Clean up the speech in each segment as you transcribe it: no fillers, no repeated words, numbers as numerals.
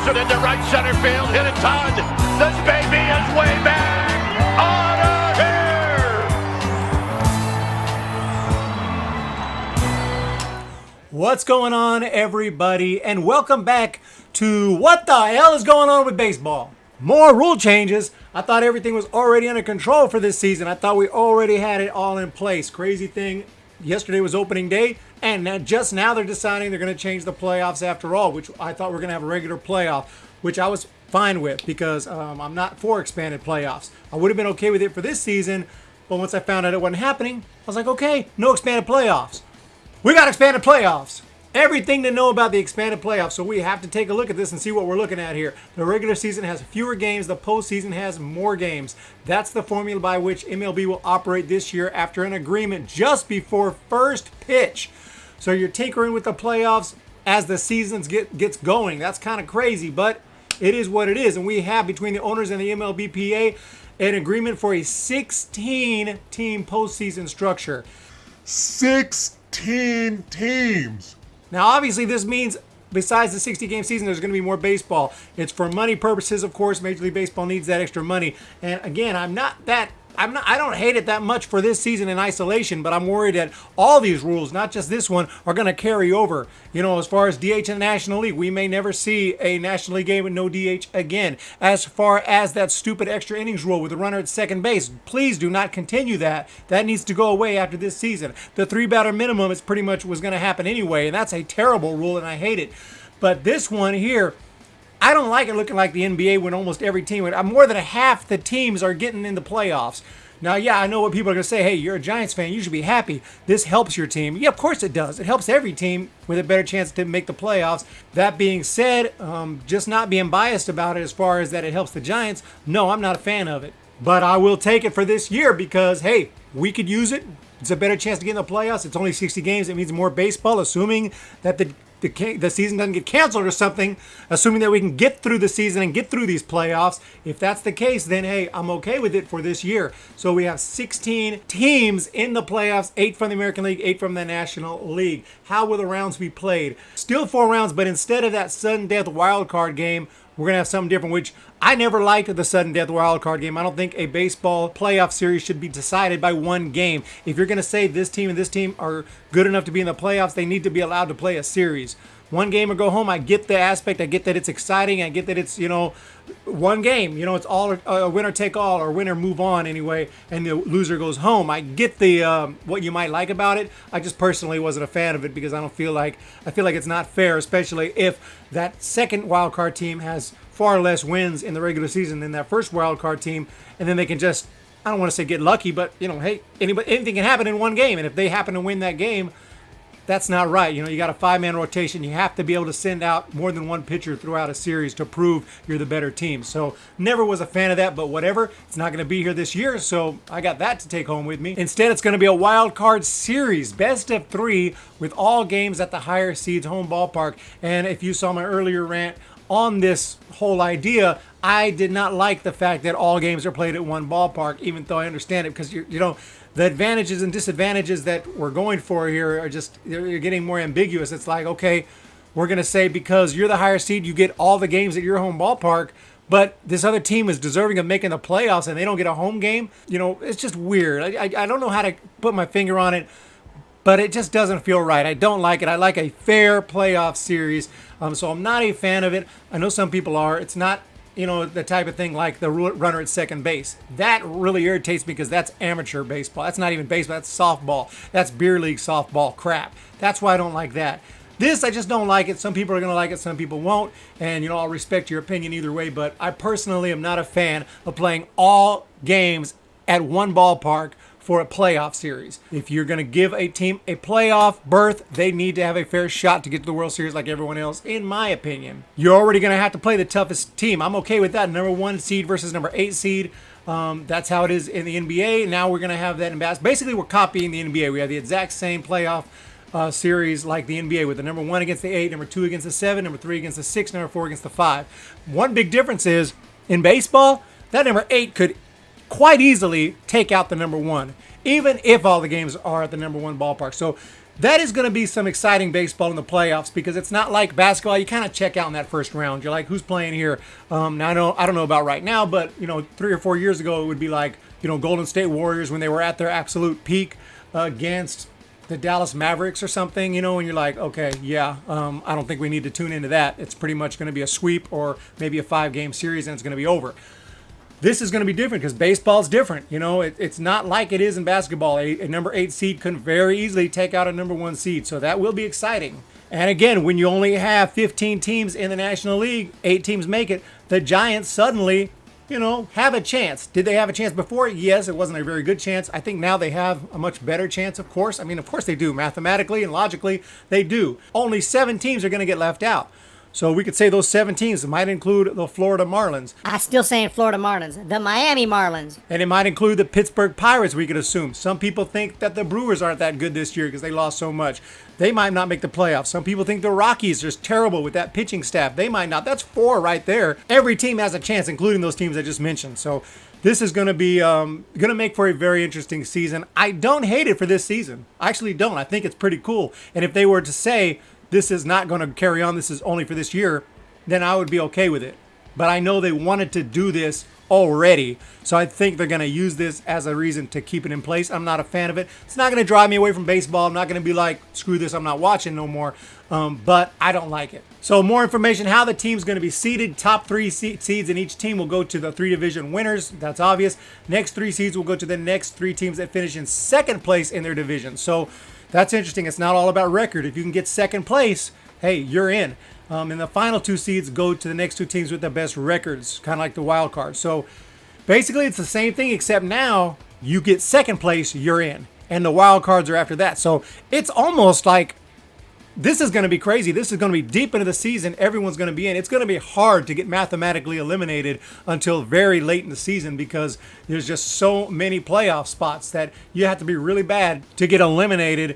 Blasted into right center field. Hit it, Todd. This baby is way back. On here. What's going on, everybody? And welcome back to What the Hell is Going On with Baseball? More rule changes. I thought everything was already under control for this season. I thought we already had it all in place. Crazy thing, yesterday was opening day, and just now they're deciding they're going to change the playoffs after all, which I thought we were going to have a regular playoff, which I was fine with because I'm not for expanded playoffs. I would have been okay with it for this season, but once I found out it wasn't happening, I was like, okay, no expanded playoffs. We got expanded playoffs. Everything to know about the expanded playoffs, so we have to take a look at this and see what we're looking at here. The regular season has fewer games. The postseason has more games. That's the formula by which MLB will operate this year after an agreement just before first pitch. So you're tinkering with the playoffs as the seasons gets going. That's kind of crazy, but it is what it is. And we have, between the owners and the MLBPA, an agreement for a 16-team postseason structure. 16 teams. Now, obviously, this means besides the 60-game season, there's going to be more baseball. It's for money purposes, of course. Major League Baseball needs that extra money. And again, I don't hate it that much for this season in isolation, but I'm worried that all these rules, not just this one, are going to carry over. You know, as far as DH in the National League, we may never see a National League game with no DH again. As far as that stupid extra innings rule with the runner at second base, please do not continue that. That needs to go away after this season. The 3-batter minimum is pretty much was going to happen anyway, and that's a terrible rule, and I hate it. But this one here, I don't like it looking like the NBA when almost every team, more than half the teams are getting in the playoffs. Now, yeah, I know what people are going to say. Hey, you're a Giants fan. You should be happy. This helps your team. Yeah, of course it does. It helps every team with a better chance to make the playoffs. That being said, just not being biased about it as far as that it helps the Giants, no, I'm not a fan of it. But I will take it for this year because, hey, we could use it. It's a better chance to get in the playoffs. It's only 60 games. It means more baseball, assuming that the season doesn't get canceled or something, assuming that we can get through the season and get through these playoffs. If that's the case, then hey, I'm okay with it for this year. So we have 16 teams in the playoffs, 8 from the American League, 8 from the National League. How will the rounds be played? Still 4 rounds, but instead of that sudden death wild card game, we're going to have something different, which I never liked the sudden death wild card game. I don't think a baseball playoff series should be decided by one game. If you're going to say this team and this team are good enough to be in the playoffs, they need to be allowed to play a series. One game or go home. I get the aspect. I get that it's exciting. I get that it's, one game. It's all a winner take all or winner move on anyway, and the loser goes home. I get the what you might like about it. I just personally wasn't a fan of it because I feel like it's not fair, especially if that second wild card team has far less wins in the regular season than that first wild card team, and then they can just, I don't want to say get lucky, but hey, anything can happen in one game, and if they happen to win that game, that's not right. You got a 5-man rotation. You have to be able to send out more than one pitcher throughout a series to prove you're the better team. So never was a fan of that, but whatever. It's not going to be here this year, so I got that to take home with me. Instead, it's going to be a wild card series, best of 3, with all games at the higher seeds home ballpark. And if you saw my earlier rant on this whole idea, I did not like the fact that all games are played at one ballpark, even though I understand it, because the advantages and disadvantages that we're going for here are just, you're getting more ambiguous. It's like, okay, we're going to say because you're the higher seed, you get all the games at your home ballpark, but this other team is deserving of making the playoffs and they don't get a home game. It's just weird. I don't know how to put my finger on it, but it just doesn't feel right. I don't like it. I like a fair playoff series, so I'm not a fan of it. I know some people are. It's not the type of thing like the runner at second base. That really irritates me because that's amateur baseball. That's not even baseball. That's softball. That's beer league softball crap. That's why I don't like that. This, I just don't like it. Some people are going to like it. Some people won't. And, I'll respect your opinion either way. But I personally am not a fan of playing all games at one ballpark for a playoff series. If you're going to give a team a playoff berth, they need to have a fair shot to get to the World Series like everyone else, in my opinion. You're already going to have to play the toughest team. I'm okay with that. Number 1 seed versus number 8 seed. That's how it is in the NBA. Now we're going to have that in basketball. Basically, we're copying the NBA. We have the exact same playoff series like the NBA with the number 1 against the 8, number 2 against the 7, number 3 against the 6, number 4 against the 5. One big difference is in baseball, that number 8 could quite easily take out the number 1, even if all the games are at the number 1 ballpark. So That is going to be some exciting baseball in the playoffs because it's not like basketball. You kind of check out in that first round. You're like, who's playing here? Now I don't know about right now, but 3 or 4 years ago, it would be like Golden State Warriors when they were at their absolute peak against the Dallas Mavericks or something. And you're like, okay, yeah, I don't think we need to tune into that. It's pretty much going to be a sweep or maybe a 5-game series, and it's going to be over. This is going to be different because baseball's different. It's not like it is in basketball. A number 8 seed can very easily take out a number 1 seed. So that will be exciting. And again, when you only have 15 teams in the National League, 8 teams make it, the Giants suddenly, have a chance. Did they have a chance before? Yes, it wasn't a very good chance. I think now they have a much better chance, of course. Of course they do. Mathematically and logically, they do. Only 7 teams are going to get left out. So we could say those 7 teams might include the Florida Marlins. I still saying Florida Marlins. The Miami Marlins. And it might include the Pittsburgh Pirates, we could assume. Some people think that the Brewers aren't that good this year because they lost so much. They might not make the playoffs. Some people think the Rockies are just terrible with that pitching staff. They might not. That's 4 right there. Every team has a chance, including those teams I just mentioned. So this is going to be going to make for a very interesting season. I don't hate it for this season. I actually don't. I think it's pretty cool. And if they were to say, this is not going to carry on, this is only for this year, then I would be okay with it. But I know they wanted to do this already, so I think they're going to use this as a reason to keep it in place. I'm not a fan of it. It's not going to drive me away from baseball. I'm not going to be like, screw this, I'm not watching no more. But I don't like it. So more information, how the team's going to be seeded. Top 3 seeds in each team will go to the 3 division winners. That's obvious. Next 3 seeds will go to the next 3 teams that finish in second place in their division. So that's interesting. It's not all about record. If you can get second place, hey, you're in. And the final 2 seeds go to the next 2 teams with the best records, kind of like the wild card. So basically it's the same thing, except now you get second place, you're in. And the wild cards are after that. So it's almost like this is going to be crazy. This is going to be deep into the season. Everyone's going to be in. It's going to be hard to get mathematically eliminated until very late in the season because there's just so many playoff spots that you have to be really bad to get eliminated,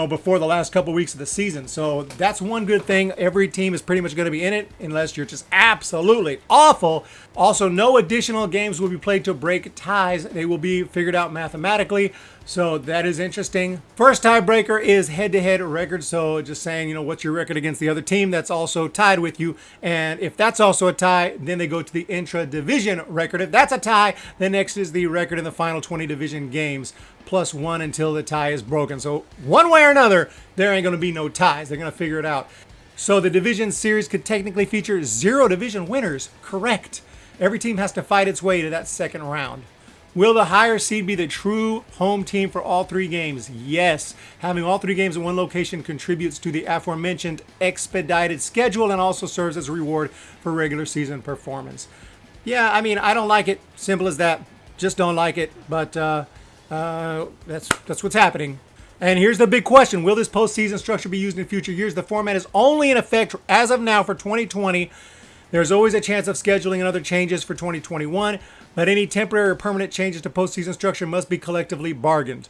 before the last couple weeks of the season. So that's one good thing. Every team is pretty much going to be in it unless you're just absolutely awful. Also, no additional games will be played to break ties. They will be figured out mathematically. So that is interesting. First tiebreaker is head-to-head record. So just saying, what's your record against the other team that's also tied with you. And if that's also a tie, then they go to the intra-division record. If that's a tie, then next is the record in the final 20 division games, plus 1 until the tie is broken. So one way or another, there ain't going to be no ties. They're going to figure it out. So the division series could technically feature 0 division winners. Correct. Every team has to fight its way to that second round. Will the higher seed be the true home team for all 3 games? Yes. Having all 3 games in one location contributes to the aforementioned expedited schedule and also serves as a reward for regular season performance. Yeah, I don't like it. Simple as that. Just don't like it. But that's what's happening. And here's the big question. Will this postseason structure be used in future years? The format is only in effect as of now for 2020. There's always a chance of scheduling and other changes for 2021, but any temporary or permanent changes to postseason structure must be collectively bargained.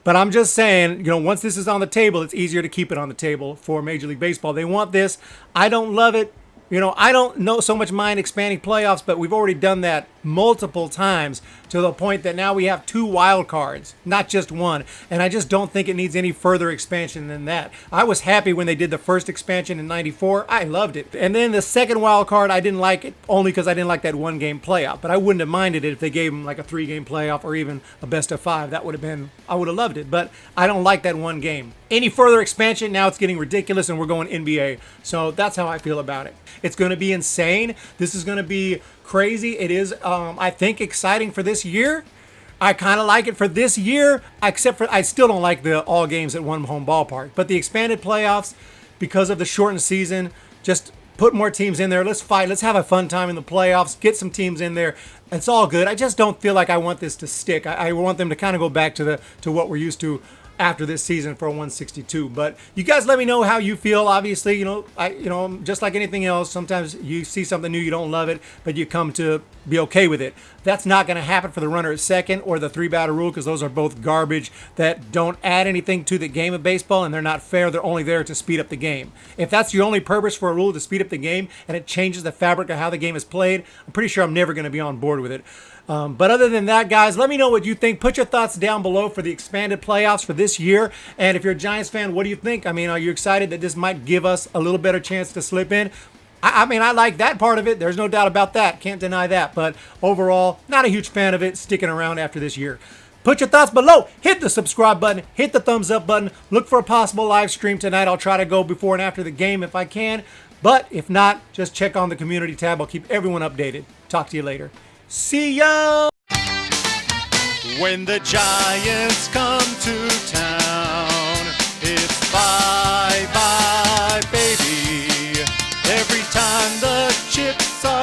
But I'm just saying, once this is on the table, it's easier to keep it on the table for Major League Baseball. They want this. I don't love it. I don't know so much mind expanding playoffs, but we've already done that multiple times to the point that now we have 2 wild cards, not just 1. And I just don't think it needs any further expansion than that. I was happy when they did the first expansion in '94. I loved it. And then the second wild card, I didn't like it only because I didn't like that 1-game playoff. But I wouldn't have minded it if they gave them like a 3-game playoff or even a best of 5. I would have loved it. But I don't like that 1 game. Any further expansion, now it's getting ridiculous and we're going NBA. So that's how I feel about it. It's going to be insane. This is going to be crazy. It is, I think, exciting for this year. I kind of like it for this year, except for I still don't like the all games at one home ballpark. But the expanded playoffs, because of the shortened season, just put more teams in there. Let's fight. Let's have a fun time in the playoffs. Get some teams in there. It's all good. I just don't feel like I want this to stick. I want them to kind of go back to what we're used to after this season for 162. But you guys let me know how you feel. Obviously, just like anything else, sometimes you see something new, you don't love it, but you come to be okay with it. That's not going to happen for the runner at second or the 3-batter rule, because those are both garbage that don't add anything to the game of baseball, and they're not fair. They're only there to speed up the game. If that's your only purpose for a rule, to speed up the game, and it changes the fabric of how the game is played, I'm pretty sure I'm never going to be on board with it. But other than that, guys, let me know what you think. Put your thoughts down below for the expanded playoffs for this year. And if you're a Giants fan, what do you think? I mean, are you excited that this might give us a little better chance to slip in? I mean, I like that part of it. There's no doubt about that. Can't deny that. But overall, not a huge fan of it sticking around after this year. Put your thoughts below. Hit the subscribe button. Hit the thumbs up button. Look for a possible live stream tonight. I'll try to go before and after the game if I can. But if not, just check on the community tab. I'll keep everyone updated. Talk to you later. See ya! When the Giants come to town, it's bye-bye, baby. Every time the chips are